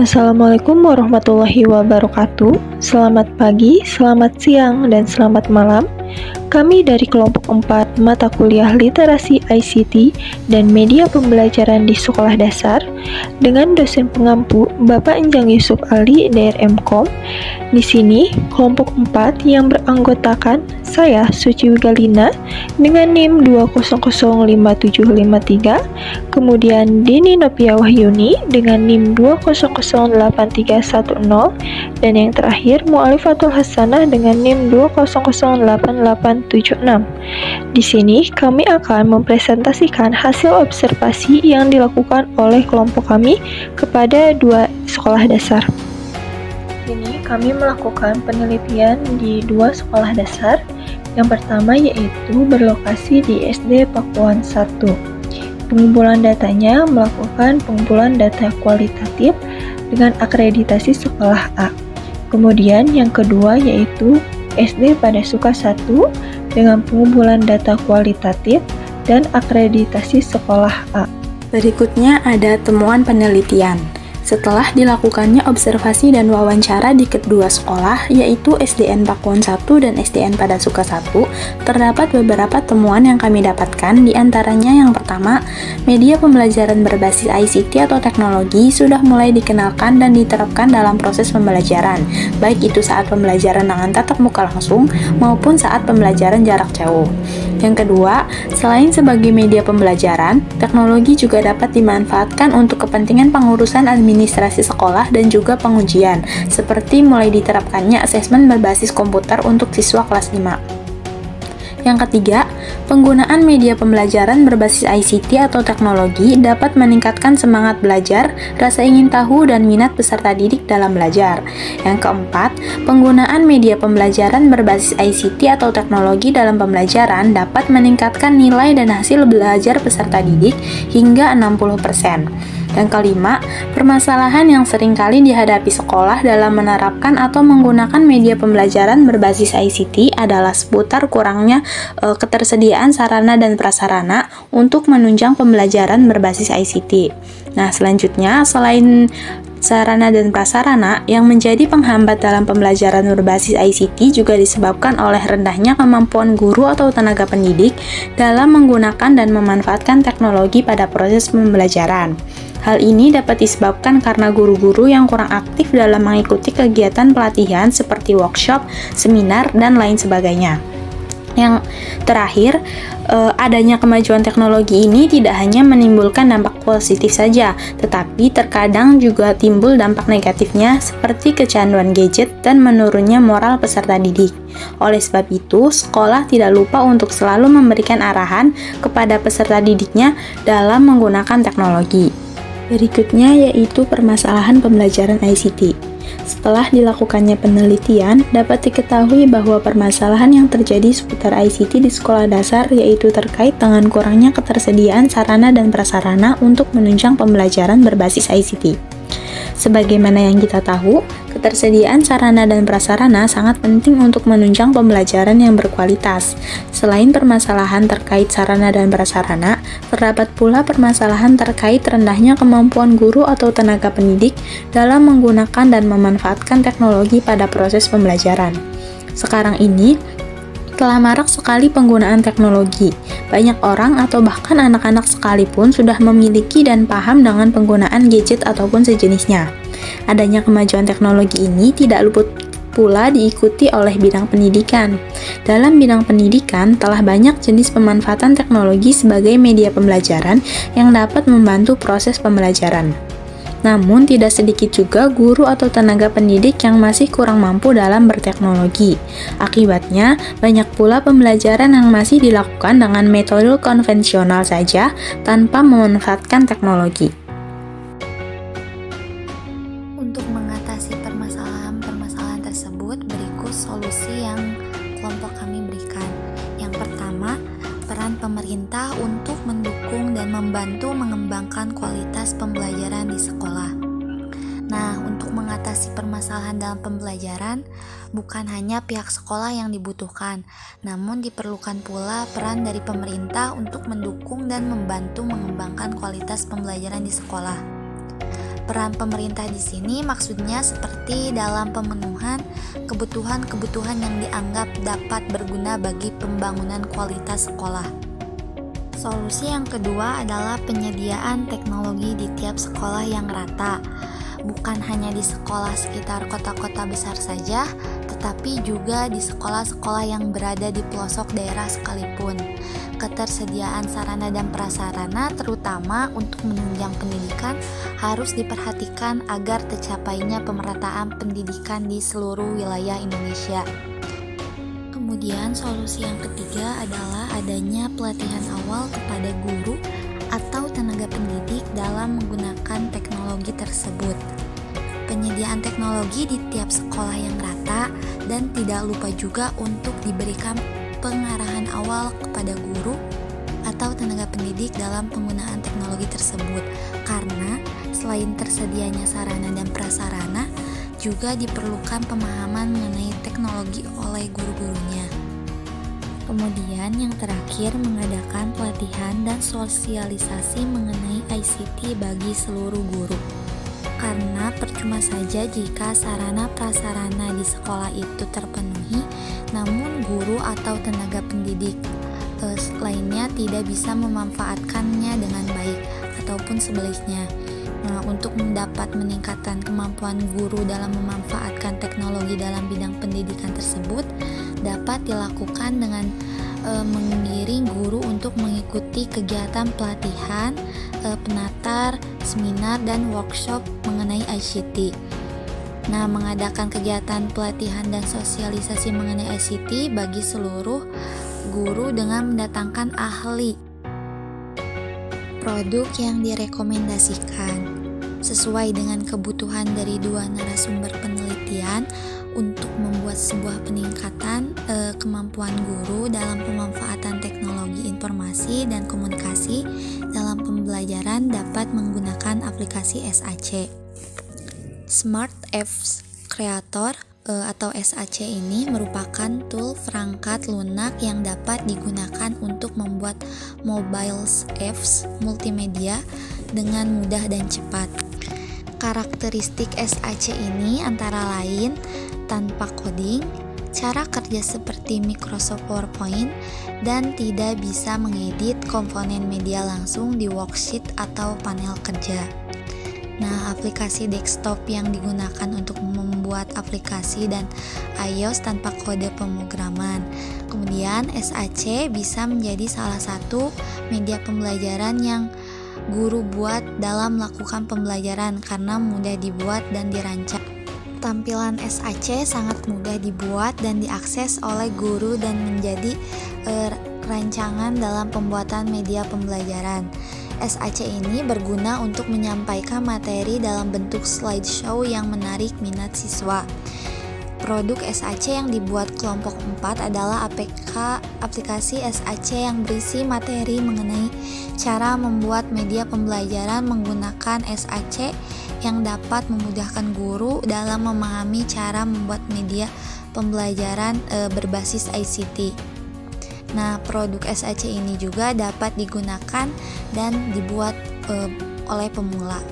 Assalamualaikum warahmatullahi wabarakatuh. Selamat pagi, selamat siang, dan selamat malam. Kami dari kelompok 4 mata kuliah Literasi ICT dan Media Pembelajaran di Sekolah Dasar dengan dosen pengampu Bapak Enjang Yusuf Ali DRMKOM. Di sini kelompok 4 yang beranggotakan saya Suci Wigalina dengan NIM 2005753, kemudian Dini Nopia Wahyuni dengan NIM 2008310, dan yang terakhir Mu'alifatul Hasanah dengan NIM 2008876. Di sini kami akan mempresentasikan hasil observasi yang dilakukan oleh kelompok kami kepada 2 sekolah dasar. Ini kami melakukan penelitian di 2 sekolah dasar. Yang pertama yaitu berlokasi di SD Pakuan 1. Pengumpulan datanya melakukan pengumpulan data kualitatif dengan akreditasi sekolah A. Kemudian yang kedua yaitu SD Padasuka 1 dengan pengumpulan data kualitatif dan akreditasi sekolah A. Berikutnya ada temuan penelitian. Setelah dilakukannya observasi dan wawancara di kedua sekolah, yaitu SDN Pakuan 1 dan SDN Padasuka 1, terdapat beberapa temuan yang kami dapatkan, diantaranya yang pertama, media pembelajaran berbasis ICT atau teknologi sudah mulai dikenalkan dan diterapkan dalam proses pembelajaran, baik itu saat pembelajaran dengan tatap muka langsung maupun saat pembelajaran jarak jauh. Yang kedua, selain sebagai media pembelajaran, teknologi juga dapat dimanfaatkan untuk kepentingan pengurusan administrasi sekolah dan juga pengujian, seperti mulai diterapkannya asesmen berbasis komputer untuk siswa kelas 5. Yang ketiga, penggunaan media pembelajaran berbasis ICT atau teknologi dapat meningkatkan semangat belajar, rasa ingin tahu, dan minat peserta didik dalam belajar. Yang keempat, penggunaan media pembelajaran berbasis ICT atau teknologi dalam pembelajaran dapat meningkatkan nilai dan hasil belajar peserta didik hingga 60%. Yang kelima, permasalahan yang seringkali dihadapi sekolah dalam menerapkan atau menggunakan media pembelajaran berbasis ICT adalah seputar kurangnya ketersediaan sarana dan prasarana untuk menunjang pembelajaran berbasis ICT. Nah, selanjutnya, selain sarana dan prasarana yang menjadi penghambat dalam pembelajaran berbasis ICT juga disebabkan oleh rendahnya kemampuan guru atau tenaga pendidik dalam menggunakan dan memanfaatkan teknologi pada proses pembelajaran. Hal ini dapat disebabkan karena guru-guru yang kurang aktif dalam mengikuti kegiatan pelatihan seperti workshop, seminar, dan lain sebagainya. Yang terakhir, adanya kemajuan teknologi ini tidak hanya menimbulkan dampak positif saja, tetapi terkadang juga timbul dampak negatifnya seperti kecanduan gadget dan menurunnya moral peserta didik. Oleh sebab itu, sekolah tidak lupa untuk selalu memberikan arahan kepada peserta didiknya dalam menggunakan teknologi. Berikutnya yaitu permasalahan pembelajaran ICT. Setelah dilakukannya penelitian, dapat diketahui bahwa permasalahan yang terjadi seputar ICT di sekolah dasar yaitu terkait dengan kurangnya ketersediaan sarana dan prasarana untuk menunjang pembelajaran berbasis ICT. Sebagaimana yang kita tahu, ketersediaan sarana dan prasarana sangat penting untuk menunjang pembelajaran yang berkualitas. Selain permasalahan terkait sarana dan prasarana, terdapat pula permasalahan terkait rendahnya kemampuan guru atau tenaga pendidik dalam menggunakan dan memanfaatkan teknologi pada proses pembelajaran. Sekarang ini, telah marak sekali penggunaan teknologi. Banyak orang atau bahkan anak-anak sekalipun sudah memiliki dan paham dengan penggunaan gadget ataupun sejenisnya. Adanya kemajuan teknologi ini tidak luput pula diikuti oleh bidang pendidikan. Dalam bidang pendidikan, telah banyak jenis pemanfaatan teknologi sebagai media pembelajaran yang dapat membantu proses pembelajaran. Namun, tidak sedikit juga guru atau tenaga pendidik yang masih kurang mampu dalam berteknologi. Akibatnya, banyak pula pembelajaran yang masih dilakukan dengan metode konvensional saja tanpa memanfaatkan teknologi. Untuk mengatasi permasalahan-permasalahan tersebut, berikut solusi yang kelompok kami berikan. Yang pertama, peran pemerintah untuk mendukung dan membantu mengembangkan kualitas pembelajaran di sekolah. Nah, untuk mengatasi permasalahan dalam pembelajaran, bukan hanya pihak sekolah yang dibutuhkan, namun diperlukan pula peran dari pemerintah untuk mendukung dan membantu mengembangkan kualitas pembelajaran di sekolah. Peran pemerintah di sini maksudnya seperti dalam pemenuhan kebutuhan-kebutuhan yang dianggap dapat berguna bagi pembangunan kualitas sekolah. Solusi yang kedua adalah penyediaan teknologi di tiap sekolah yang rata. Bukan hanya di sekolah sekitar kota-kota besar saja, tetapi juga di sekolah-sekolah yang berada di pelosok daerah sekalipun. Ketersediaan sarana dan prasarana, terutama untuk menunjang pendidikan, harus diperhatikan agar tercapainya pemerataan pendidikan di seluruh wilayah Indonesia. Kemudian solusi yang ketiga adalah adanya pelatihan awal kepada guru atau tenaga pendidik dalam menggunakan teknologi tersebut. Penyediaan teknologi di tiap sekolah yang rata, dan tidak lupa juga untuk diberikan pengarahan awal kepada guru atau tenaga pendidik dalam penggunaan teknologi tersebut, karena selain tersedianya sarana dan prasarana, juga diperlukan pemahaman mengenai teknologi oleh guru-gurunya. Kemudian yang terakhir, mengadakan pelatihan dan sosialisasi mengenai ICT bagi seluruh guru. Karena percuma saja jika sarana prasarana di sekolah itu terpenuhi, namun guru atau tenaga pendidik lainnya tidak bisa memanfaatkannya dengan baik, ataupun sebaliknya. Untuk mendapat meningkatkan kemampuan guru dalam memanfaatkan teknologi dalam bidang pendidikan tersebut, dapat dilakukan dengan mengiring guru untuk mengikuti kegiatan pelatihan, penatar, seminar, dan workshop mengenai ICT. Mengadakan kegiatan pelatihan dan sosialisasi mengenai ICT bagi seluruh guru dengan mendatangkan ahli. Produk yang direkomendasikan sesuai dengan kebutuhan dari dua narasumber penelitian untuk membuat sebuah peningkatan kemampuan guru dalam pemanfaatan teknologi informasi dan komunikasi dalam pembelajaran dapat menggunakan aplikasi SAC. Smart Apps Creator atau SAC ini merupakan tool perangkat lunak yang dapat digunakan untuk membuat mobile apps multimedia dengan mudah dan cepat. Karakteristik SAC ini antara lain tanpa coding, cara kerja seperti Microsoft PowerPoint, dan tidak bisa mengedit komponen media langsung di worksheet atau panel kerja. Aplikasi desktop yang digunakan untuk membuat aplikasi dan iOS tanpa kode pemrograman. Kemudian SAC bisa menjadi salah satu media pembelajaran yang guru buat dalam melakukan pembelajaran karena mudah dibuat dan dirancang. Tampilan SAC sangat mudah dibuat dan diakses oleh guru dan menjadi rancangan dalam pembuatan media pembelajaran. SAC ini berguna untuk menyampaikan materi dalam bentuk slideshow yang menarik minat siswa. Produk SAC yang dibuat kelompok 4 adalah aplikasi SAC yang berisi materi mengenai cara membuat media pembelajaran menggunakan SAC yang dapat memudahkan guru dalam memahami cara membuat media pembelajaran berbasis ICT. Produk SAC ini juga dapat digunakan dan dibuat oleh pemula.